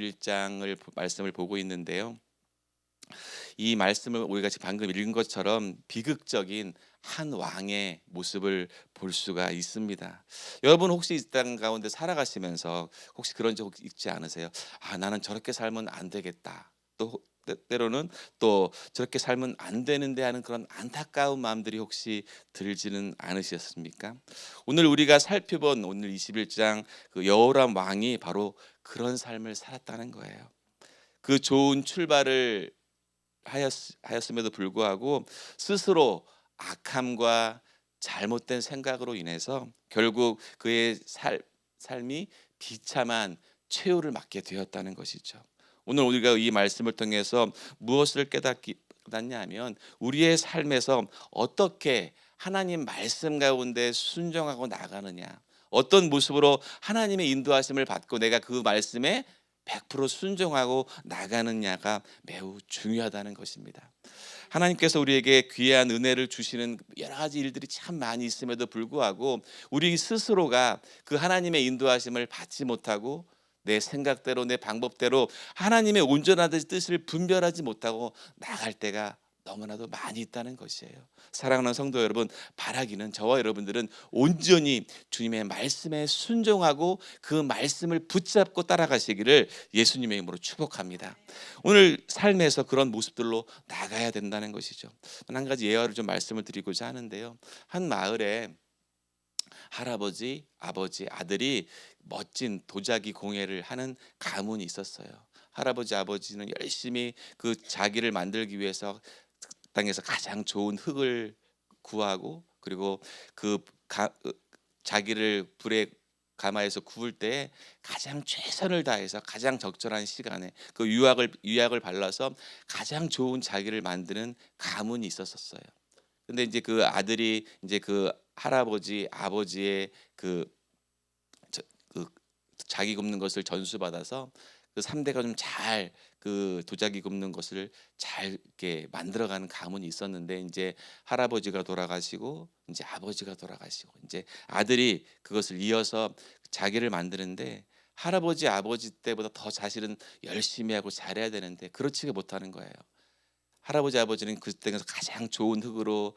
21장을 말씀을 보고 있는데요. 이 말씀을 우리가 지금 방금 읽은 것처럼 비극적인 한 왕의 모습을 볼 수가 있습니다. 여러분 혹시 이 땅 가운데 살아가시면서 혹시 그런 적 있지 않으세요? 아, 나는 저렇게 살면 안 되겠다. 또 때로는 또 저렇게 살면 안 되는데 하는 그런 안타까운 마음들이 혹시 들지는 않으셨습니까? 오늘 우리가 살펴본 오늘 21장 그 여호람 왕이 바로 그런 삶을 살았다는 거예요. 그 좋은 출발을 하였음에도 불구하고 스스로 악함과 잘못된 생각으로 인해서 결국 그의 삶이 비참한 최후를 맞게 되었다는 것이죠. 오늘 우리가 이 말씀을 통해서 무엇을 깨닫냐 하면 우리의 삶에서 어떻게 하나님 말씀 가운데 순종하고 나가느냐, 어떤 모습으로 하나님의 인도하심을 받고 내가 그 말씀에 100% 순종하고 나가느냐가 매우 중요하다는 것입니다. 하나님께서 우리에게 귀한 은혜를 주시는 여러 가지 일들이 참 많이 있음에도 불구하고 우리 스스로가 그 하나님의 인도하심을 받지 못하고 내 생각대로 내 방법대로 하나님의 온전한 뜻을 분별하지 못하고 나갈 때가 너무나도 많이 있다는 것이에요. 사랑하는 성도 여러분, 바라기는 저와 여러분들은 온전히 주님의 말씀에 순종하고 그 말씀을 붙잡고 따라가시기를 예수님의 이름으로 축복합니다. 오늘 삶에서 그런 모습들로 나가야 된다는 것이죠. 한 가지 예화를 좀 말씀을 드리고자 하는데요. 한 마을에 할아버지, 아버지, 아들이 멋진 도자기 공예를 하는 가문이 있었어요. 할아버지, 아버지는 열심히 그 자기를 만들기 위해서 땅에서 가장 좋은 흙을 구하고 그리고 그 자기를 불에 가마에서 구울 때 가장 최선을 다해서 가장 적절한 시간에 그 유약을 발라서 가장 좋은 자기를 만드는 가문이 있었어요. 근데 이제 그 아들이 이제 그 할아버지 아버지의 그 자기 굽는 것을 전수받아서 그 3대가 좀 잘 그 도자기 굽는 것을 잘 이렇게 만들어가는 가문이 있었는데 이제 할아버지가 돌아가시고 이제 아버지가 돌아가시고 이제 아들이 그것을 이어서 자기를 만드는데 할아버지 아버지 때보다 더 사실은 열심히 하고 잘해야 되는데 그렇지가 못하는 거예요. 할아버지 아버지는 그때가 가장 좋은 흙으로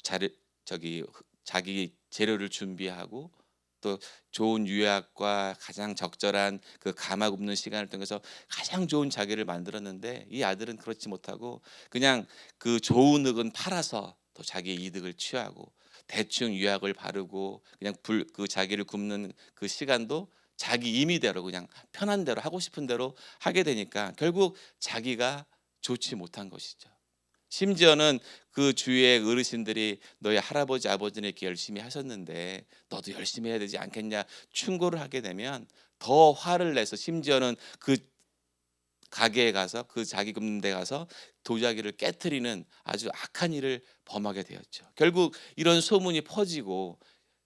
자를 자기 재료를 준비하고 또 좋은 유약과 가장 적절한 그 가마 굽는 시간을 통해서 가장 좋은 자기를 만들었는데 이 아들은 그렇지 못하고 그냥 그 좋은 흙은 팔아서 또 자기의 이득을 취하고 대충 유약을 바르고 그냥 그 자기를 굽는 그 시간도 자기 임의대로 그냥 편한 대로 하고 싶은 대로 하게 되니까 결국 자기가 좋지 못한 것이죠. 심지어는 그 주위의 어르신들이 너희 할아버지 아버지는 이렇게 열심히 하셨는데 너도 열심히 해야 되지 않겠냐 충고를 하게 되면 더 화를 내서 심지어는 그 가게에 가서 그 자기 굽는 데 가서 도자기를 깨트리는 아주 악한 일을 범하게 되었죠. 결국 이런 소문이 퍼지고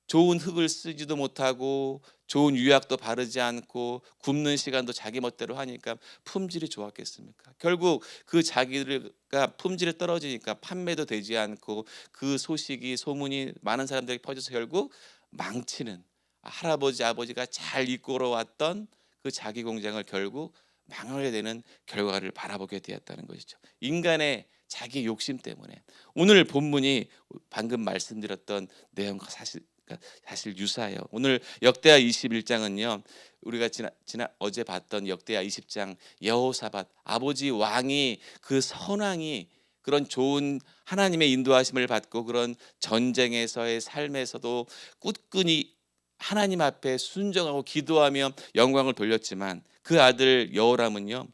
좋은 흙을 쓰지도 못하고 좋은 유약도 바르지 않고 굽는 시간도 자기 멋대로 하니까 품질이 좋았겠습니까? 결국 그 자기가 품질이 떨어지니까 판매도 되지 않고 그 소식이 소문이 많은 사람들에게 퍼져서 결국 망치는 할아버지 아버지가 잘 이끌어 왔던 그 자기 공장을 결국 망하게 되는 결과를 바라보게 되었다는 것이죠. 인간의 자기 욕심 때문에 오늘 본문이 방금 말씀드렸던 내용과 사실 유사해요. 오늘 역대하 21장은요. 우리가 지난 어제 봤던 역대하 20장 여호사밧 아버지 왕이 그 선왕이 그런 좋은 하나님의 인도하심을 받고 그런 전쟁에서의 삶에서도 굳건히 하나님 앞에 순종하고 기도하며 영광을 돌렸지만 그 아들 여호람은요.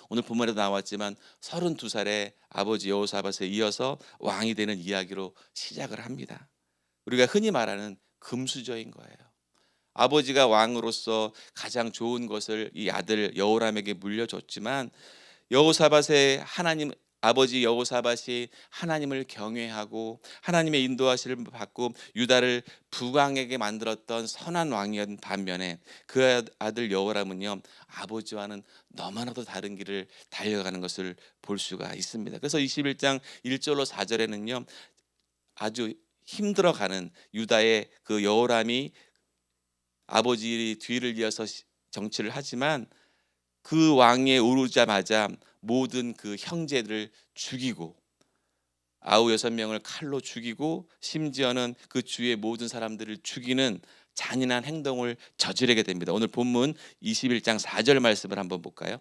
오늘 본문에도 나왔지만 32살에 아버지 여호사밧에 이어서 왕이 되는 이야기로 시작을 합니다. 우리가 흔히 말하는 금수저인 거예요. 아버지가 왕으로서 가장 좋은 것을 이 아들 여호람에게 물려줬지만 여호사밧의 하나님 아버지 여호사밧이 하나님을 경외하고 하나님의 인도하심을 받고 유다를 북왕에게 만들었던 선한 왕이었던 반면에 그 아들 여호람은요 아버지와는 너무나도 다른 길을 달려가는 것을 볼 수가 있습니다. 그래서 21장 1절로 4절에는요 아주 힘들어가는 유다의 그 여호람이 아버지 뒤를 이어서 정치를 하지만 그 왕위에 오르자마자 모든 그 형제들을 죽이고 아우 6명을 칼로 죽이고 심지어는 그 주위의 모든 사람들을 죽이는 잔인한 행동을 저지르게 됩니다. 오늘 본문 21장 4절 말씀을 한번 볼까요?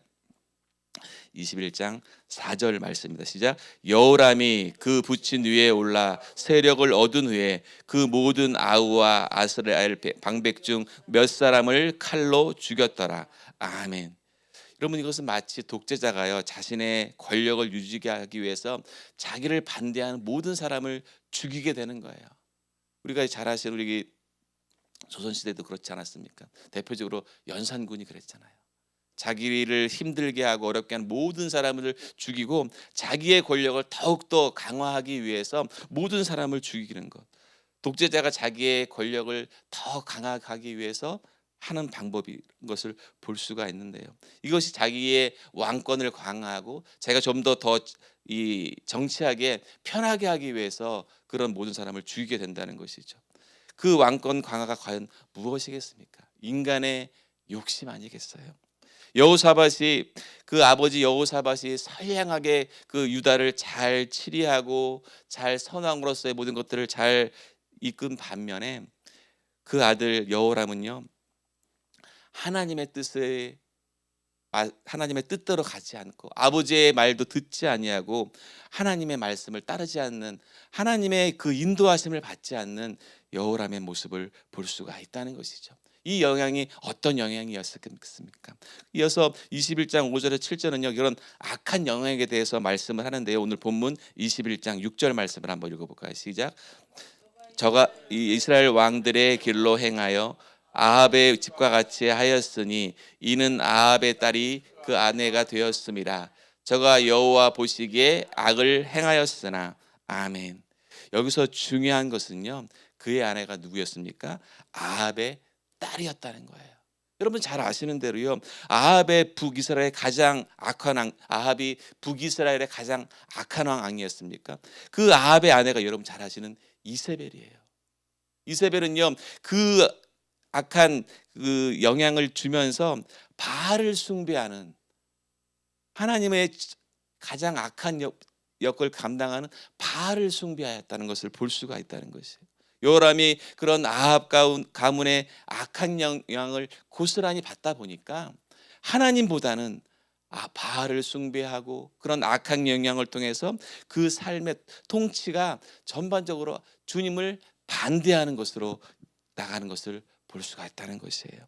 21장 4절 말씀입니다. 시작. 여호람이 그 부친 위에 올라 세력을 얻은 후에 그 모든 아우와 아스라엘 방백 중 몇 사람을 칼로 죽였더라. 아멘. 여러분, 이것은 마치 독재자가요 자신의 권력을 유지하기 위해서 자기를 반대하는 모든 사람을 죽이게 되는 거예요. 우리가 잘 아시는 우리 조선시대도 그렇지 않았습니까? 대표적으로 연산군이 그랬잖아요. 자기를 힘들게 하고 어렵게 하는 모든 사람을 죽이고 자기의 권력을 더욱더 강화하기 위해서 모든 사람을 죽이는 것. 독재자가 자기의 권력을 더 강화하기 위해서 하는 방법인 것을 볼 수가 있는데요. 이것이 자기의 왕권을 강화하고 자기가 좀 더 이 정치하게 편하게 하기 위해서 그런 모든 사람을 죽이게 된다는 것이죠. 그 왕권 강화가 과연 무엇이겠습니까? 인간의 욕심 아니겠어요? 여호사밧이 그 아버지 여호사밧이 선량하게 그 유다를 잘 치리하고 잘 선왕으로서의 모든 것들을 잘 이끈 반면에 그 아들 여호람은요 하나님의 뜻을 하나님의 뜻대로 가지 않고 아버지의 말도 듣지 아니하고 하나님의 말씀을 따르지 않는 하나님의 그 인도하심을 받지 않는 여호람의 모습을 볼 수가 있다는 것이죠. 이 영향이 어떤 영향이었겠습니까? 이어서 21장 5절에 7절은요 이런 악한 영향에 대해서 말씀을 하는데요. 오늘 본문 21장 6절 말씀을 한번 읽어볼까요? 시작. 저가 이 이스라엘 왕들의 길로 행하여 아합의 집과 같이 하였으니 이는 아합의 딸이 그 아내가 되었음이라. 저가 여호와 보시기에 악을 행하였으나. 아멘. 여기서 중요한 것은요 그의 아내가 누구였습니까? 아합의 딸이었다는 거예요. 여러분 잘 아시는 대로요 아합의 북이스라엘의 가장 악한 왕, 아합이 북이스라엘의 가장 악한 왕 아니었습니까? 그 아합의 아내가 여러분 잘 아시는 이세벨이에요. 이세벨은요 그 악한 그 영향을 주면서 바알을 숭배하는 하나님의 가장 악한 역을 감당하는 바알을 숭배하였다는 것을 볼 수가 있다는 것이에요. 요람이 그런 아합 가문의 악한 영향을 고스란히 받다 보니까 하나님보다는 바알을 숭배하고 그런 악한 영향을 통해서 그 삶의 통치가 전반적으로 주님을 반대하는 것으로 나가는 것을 볼 수가 있다는 것이에요.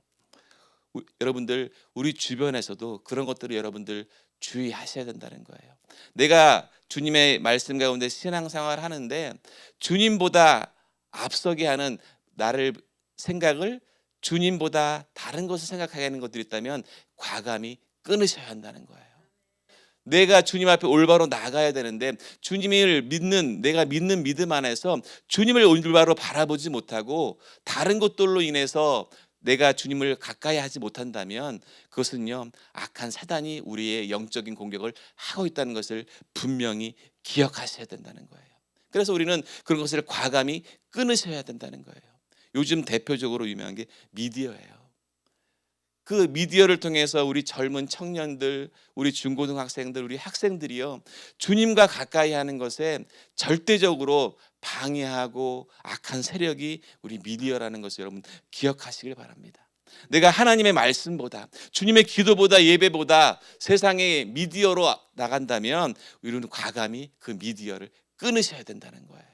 여러분들 우리 주변에서도 그런 것들을 여러분들 주의하셔야 된다는 거예요. 내가 주님의 말씀 가운데 신앙생활을 하는데 주님보다 앞서게 하는 나를 생각을 주님보다 다른 것을 생각하게 하는 것들이 있다면 과감히 끊으셔야 한다는 거예요. 내가 주님 앞에 올바로 나가야 되는데 주님을 믿는 내가 믿는 믿음 안에서 주님을 올바로 바라보지 못하고 다른 것들로 인해서 내가 주님을 가까이 하지 못한다면 그것은요 악한 사단이 우리의 영적인 공격을 하고 있다는 것을 분명히 기억하셔야 된다는 거예요. 그래서 우리는 그런 것을 과감히 끊으셔야 된다는 거예요. 요즘 대표적으로 유명한 게 미디어예요. 그 미디어를 통해서 우리 젊은 청년들, 우리 중고등학생들, 우리 학생들이요 주님과 가까이 하는 것에 절대적으로 방해하고 악한 세력이 우리 미디어라는 것을 여러분 기억하시길 바랍니다. 내가 하나님의 말씀보다 주님의 기도보다 예배보다 세상의 미디어로 나간다면 우리는 과감히 그 미디어를 끊으셔야 된다는 거예요.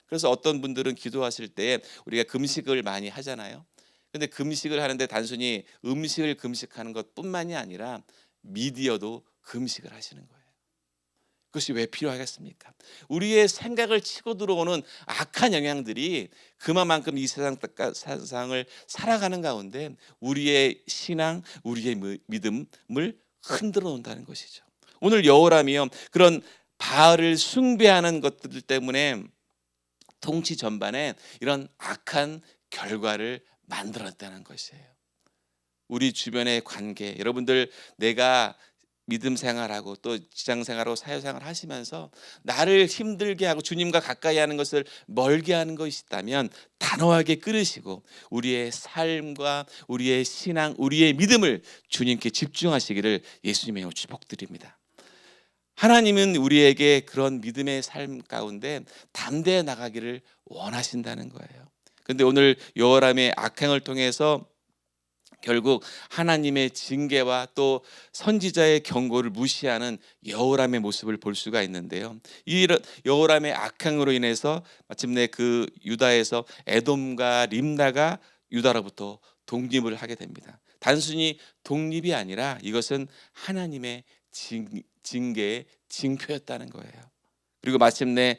그래서 어떤 분들은 기도하실 때 우리가 금식을 많이 하잖아요. 근데 금식을 하는데 단순히 음식을 금식하는 것뿐만이 아니라 미디어도 금식을 하시는 거예요. 그것이 왜 필요하겠습니까? 우리의 생각을 치고 들어오는 악한 영향들이 그만큼 이 세상을 살아가는 가운데 우리의 신앙, 우리의 믿음을 흔들어 놓는다는 것이죠. 오늘 여호람이요 그런 바알을 숭배하는 것들 때문에 통치 전반에 이런 악한 결과를 만들었다는 것이에요. 우리 주변의 관계, 여러분들 내가 믿음 생활하고 또 직장 생활하고 사회 생활 하시면서 나를 힘들게 하고 주님과 가까이 하는 것을 멀게 하는 것이 있다면 단호하게 끊으시고 우리의 삶과 우리의 신앙, 우리의 믿음을 주님께 집중하시기를 예수님의 이름으로 축복드립니다. 하나님은 우리에게 그런 믿음의 삶 가운데 담대해 나가기를 원하신다는 거예요. 그런데 오늘 여호람의 악행을 통해서 결국 하나님의 징계와 또 선지자의 경고를 무시하는 여호람의 모습을 볼 수가 있는데요. 이런 여호람의 악행으로 인해서 마침내 그 유다에서 에돔과 림나가 유다로부터 독립을 하게 됩니다. 단순히 독립이 아니라 이것은 하나님의 징계의 징표였다는 거예요. 그리고 마침내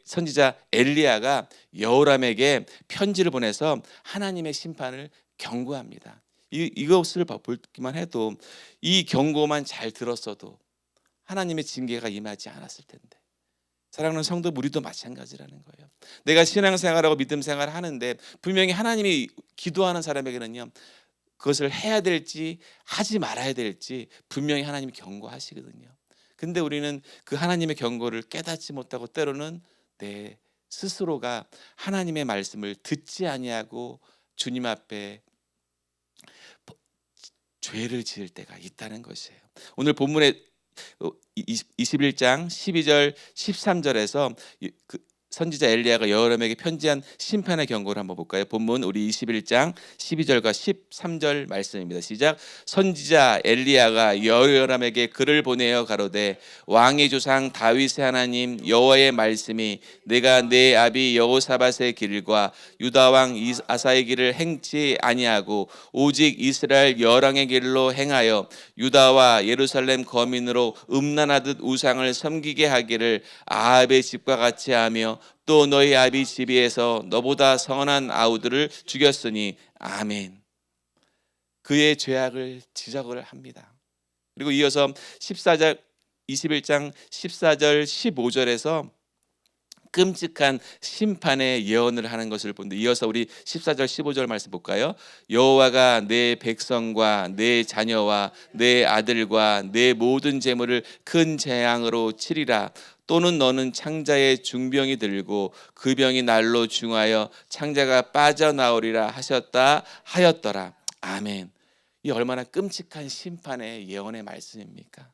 선지자 엘리야가 여호람에게 편지를 보내서 하나님의 심판을 경고합니다. 이것을 보기만 해도 이 경고만 잘 들었어도 하나님의 징계가 임하지 않았을 텐데, 사랑하는 성도 우리도 마찬가지라는 거예요. 내가 신앙생활하고 믿음생활을 하는데 분명히 하나님이 기도하는 사람에게는요, 그것을 해야 될지 하지 말아야 될지 분명히 하나님이 경고하시거든요. 근데 우리는 그 하나님의 경고를 깨닫지 못하고 때로는 내 스스로가 하나님의 말씀을 듣지 아니하고 주님 앞에 죄를 지을 때가 있다는 것이에요. 오늘 본문의 21장 12절 13절에서 그 선지자 엘리야가 여호람에게 편지한 심판의 경고를 한번 볼까요? 본문 우리 21장 12절과 13절 말씀입니다. 시작. 선지자 엘리야가 여호람에게 글을 보내어 가로되 왕의 조상 다윗의 하나님 여호와의 말씀이 내가 내 아비 여호사밧의 길과 유다 왕 아사의 길을 행치 아니하고 오직 이스라엘 여왕의 길로 행하여 유다와 예루살렘 거민으로 음란하듯 우상을 섬기게 하기를 아합의 집과 같이 하며 또 너희 아비 집에서 너보다 선한 아우들을 죽였으니 아멘. 그의 죄악을 지적을 합니다. 그리고 이어서 14절 21장 14절 15절에서 끔찍한 심판의 예언을 하는 것을 보는데, 이어서 우리 14절 15절 말씀 볼까요? 여호와가 내 백성과 내 자녀와 내 아들과 내 모든 재물을 큰 재앙으로 치리라. 또는 너는 창자의 중병이 들고 그 병이 날로 중하여 창자가 빠져나오리라 하셨다 하였더라. 아멘. 이 얼마나 끔찍한 심판의 예언의 말씀입니까?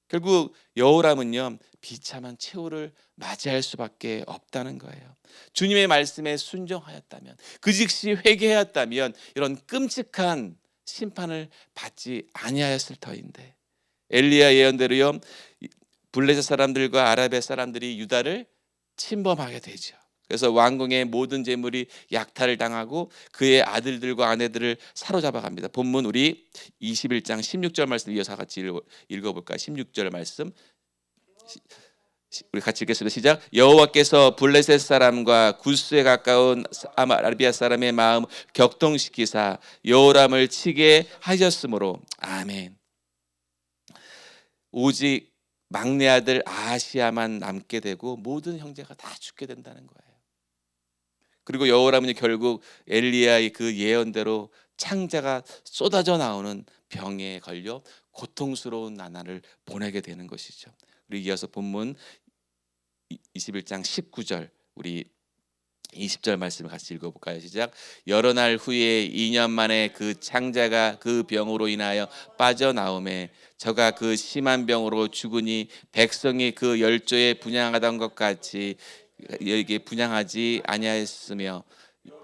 결국 여호람은요, 비참한 최후를 맞이할 수밖에 없다는 거예요. 주님의 말씀에 순종하였다면, 그 즉시 회개하였다면 이런 끔찍한 심판을 받지 아니하였을 터인데, 엘리야 예언대로요, 블레셋 사람들과 아라비아 사람들이 유다를 침범하게 되죠. 그래서 왕궁의 모든 재물이 약탈을 당하고 그의 아들들과 아내들을 사로잡아 갑니다. 본문 우리 21장 16절 말씀 이어서 같이 읽어볼까요? 16절 말씀 우리 같이 읽겠습니다. 시작. 여호와께서 블레셋 사람과 구스에 가까운 아라비아 사람의 마음 격동시키사 여호람을 치게 하셨으므로 아멘. 오직 막내 아들 아하시야만 남게 되고 모든 형제가 다 죽게 된다는 거예요. 그리고 여호람은 결국 엘리야의 그 예언대로 창자가 쏟아져 나오는 병에 걸려 고통스러운 나날을 보내게 되는 것이죠. 우리 이어서 본문 21장 19절 우리 20절 말씀을 같이 읽어볼까요? 시작. 여러 날 후에 2년 만에 그 창자가 그 병으로 인하여 빠져나오매 저가 그 심한 병으로 죽으니 백성이 그 열조에 분향하던 것 같이 여기에 분향하지 아니하였으며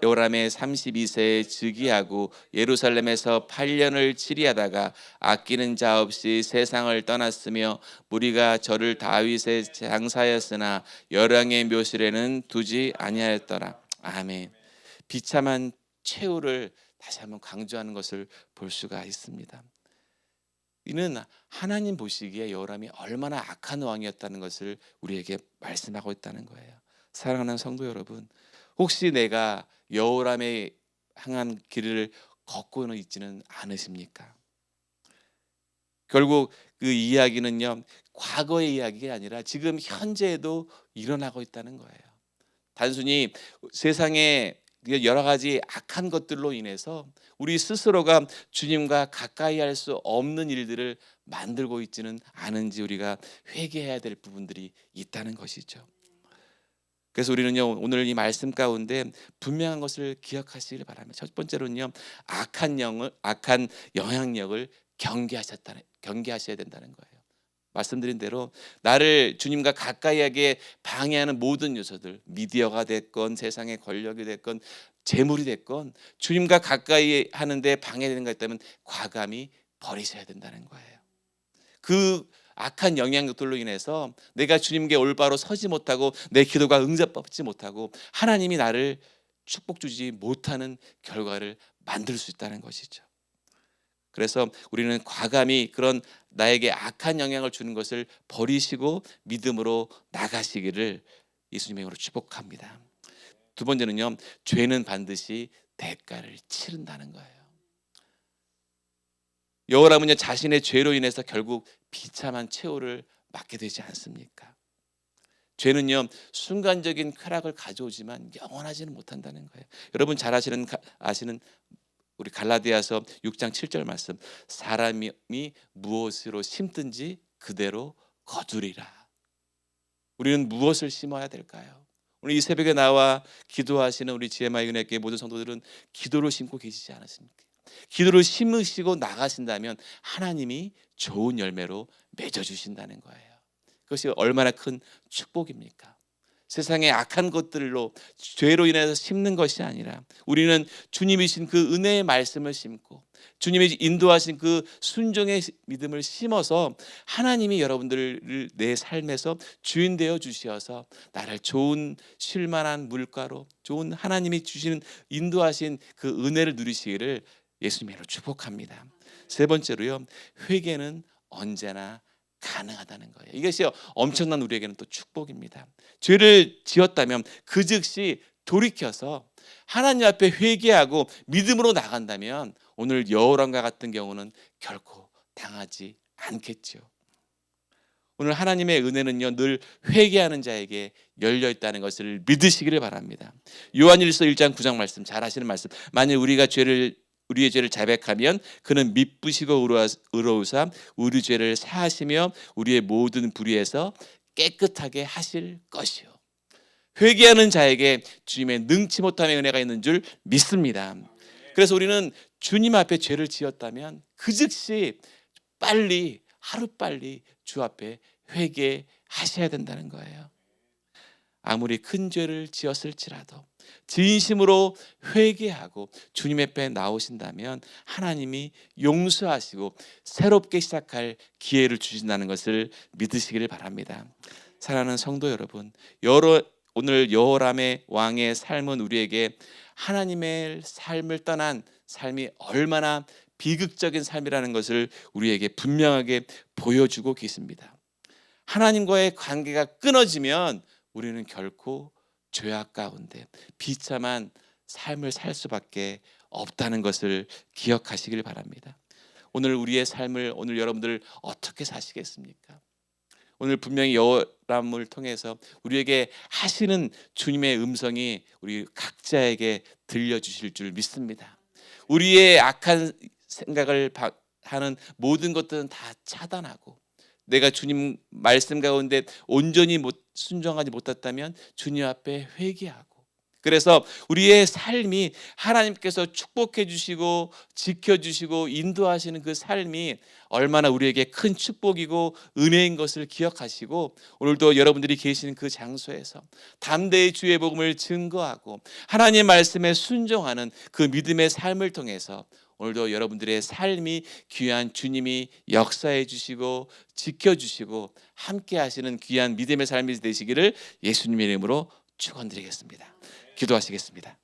요람의 32세에 즉위하고 예루살렘에서 8년을 치리하다가 아끼는 자 없이 세상을 떠났으며 무리가 저를 다윗의 장사였으나 열왕의 묘실에는 두지 아니하였더라. 아멘. 비참한 최후를 다시 한번 강조하는 것을 볼 수가 있습니다. 이는 하나님 보시기에 여호람이 얼마나 악한 왕이었다는 것을 우리에게 말씀하고 있다는 거예요. 사랑하는 성도 여러분, 혹시 내가 여호람의 향한 길을 걷고는 있지는 않으십니까? 결국 그 이야기는요, 과거의 이야기가 아니라 지금 현재에도 일어나고 있다는 거예요. 단순히 세상에 여러 가지 악한 것들로 인해서 우리 스스로가 주님과 가까이 할 수 없는 일들을 만들고 있지는 않은지 우리가 회개해야 될 부분들이 있다는 것이죠. 그래서 우리는요, 오늘 이 말씀 가운데 분명한 것을 기억하시길 바랍니다. 첫 번째로는요, 악한 영향력을 경계하셔야 된다는 거예요. 말씀드린 대로 나를 주님과 가까이 하게 방해하는 모든 요소들, 미디어가 됐건 세상의 권력이 됐건 재물이 됐건 주님과 가까이 하는데 방해되는 것 있다면 과감히 버리셔야 된다는 거예요. 그 악한 영향력들로 인해서 내가 주님께 올바로 서지 못하고 내 기도가 응답받지 못하고 하나님이 나를 축복 주지 못하는 결과를 만들 수 있다는 것이죠. 그래서 우리는 과감히 그런 나에게 악한 영향을 주는 것을 버리시고 믿음으로 나가시기를 예수님의 이름으로 축복합니다. 두 번째는요, 죄는 반드시 대가를 치른다는 거예요. 여호람은요, 자신의 죄로 인해서 결국 비참한 최후를 맞게 되지 않습니까? 죄는요, 순간적인 쾌락을 가져오지만 영원하지는 못한다는 거예요. 여러분 잘 아시는 우리 갈라디아서 6장 7절 말씀, 사람이 무엇으로 심든지 그대로 거두리라. 우리는 무엇을 심어야 될까요? 오늘 이 새벽에 나와 기도하시는 우리 GMI 은혜교회 모든 성도들은 기도로 심고 계시지 않으십니까? 기도를 심으시고 나가신다면 하나님이 좋은 열매로 맺어주신다는 거예요. 그것이 얼마나 큰 축복입니까? 세상의 악한 것들로 죄로 인해서 심는 것이 아니라 우리는 주님이신 그 은혜의 말씀을 심고 주님이 인도하신 그 순종의 믿음을 심어서 하나님이 여러분들을 내 삶에서 주인 되어 주셔서 나를 좋은 쉴만한 물가로 좋은 하나님이 주시는 인도하신 그 은혜를 누리시기를 예수님으로 축복합니다. 세 번째로요, 회개는 언제나 가능하다는 거예요. 이것이 엄청난 우리에게는 또 축복입니다. 죄를 지었다면 그 즉시 돌이켜서 하나님 앞에 회개하고 믿음으로 나간다면 오늘 여호람과 같은 경우는 결코 당하지 않겠죠. 오늘 하나님의 은혜는요, 늘 회개하는 자에게 열려 있다는 것을 믿으시기를 바랍니다. 요한일서 1장 9장 말씀, 잘 아시는 말씀. 만일 우리의 죄를 자백하면 그는 미쁘시고 의로우사 우리 죄를 사하시며 우리의 모든 불의에서 깨끗하게 하실 것이요. 회개하는 자에게 주님의 능치 못함의 은혜가 있는 줄 믿습니다. 그래서 우리는 주님 앞에 죄를 지었다면 그 즉시 하루빨리 주 앞에 회개하셔야 된다는 거예요. 아무리 큰 죄를 지었을지라도 진심으로 회개하고 주님 앞에 나오신다면 하나님이 용서하시고 새롭게 시작할 기회를 주신다는 것을 믿으시기를 바랍니다. 사랑하는 성도 여러분, 오늘 여호람의 왕의 삶은 우리에게 하나님의 삶을 떠난 삶이 얼마나 비극적인 삶이라는 것을 우리에게 분명하게 보여주고 계십니다. 하나님과의 관계가 끊어지면 우리는 결코 죄악 가운데 비참한 삶을 살 수밖에 없다는 것을 기억하시길 바랍니다. 오늘 우리의 삶을 오늘 여러분들 어떻게 사시겠습니까? 오늘 분명히 여호람을 통해서 우리에게 하시는 주님의 음성이 우리 각자에게 들려주실 줄 믿습니다. 우리의 악한 생각을 하는 모든 것들은 다 차단하고 내가 주님 말씀 가운데 온전히 순종하지 못했다면 주님 앞에 회개하고 그래서 우리의 삶이 하나님께서 축복해 주시고 지켜주시고 인도하시는 그 삶이 얼마나 우리에게 큰 축복이고 은혜인 것을 기억하시고 오늘도 여러분들이 계시는 그 장소에서 담대히 주의 복음을 증거하고 하나님의 말씀에 순종하는 그 믿음의 삶을 통해서 오늘도 여러분들의 삶이 귀한 주님이 역사해 주시고 지켜주시고 함께 하시는 귀한 믿음의 삶이 되시기를 예수님의 이름으로 축원드리겠습니다. 기도하시겠습니다.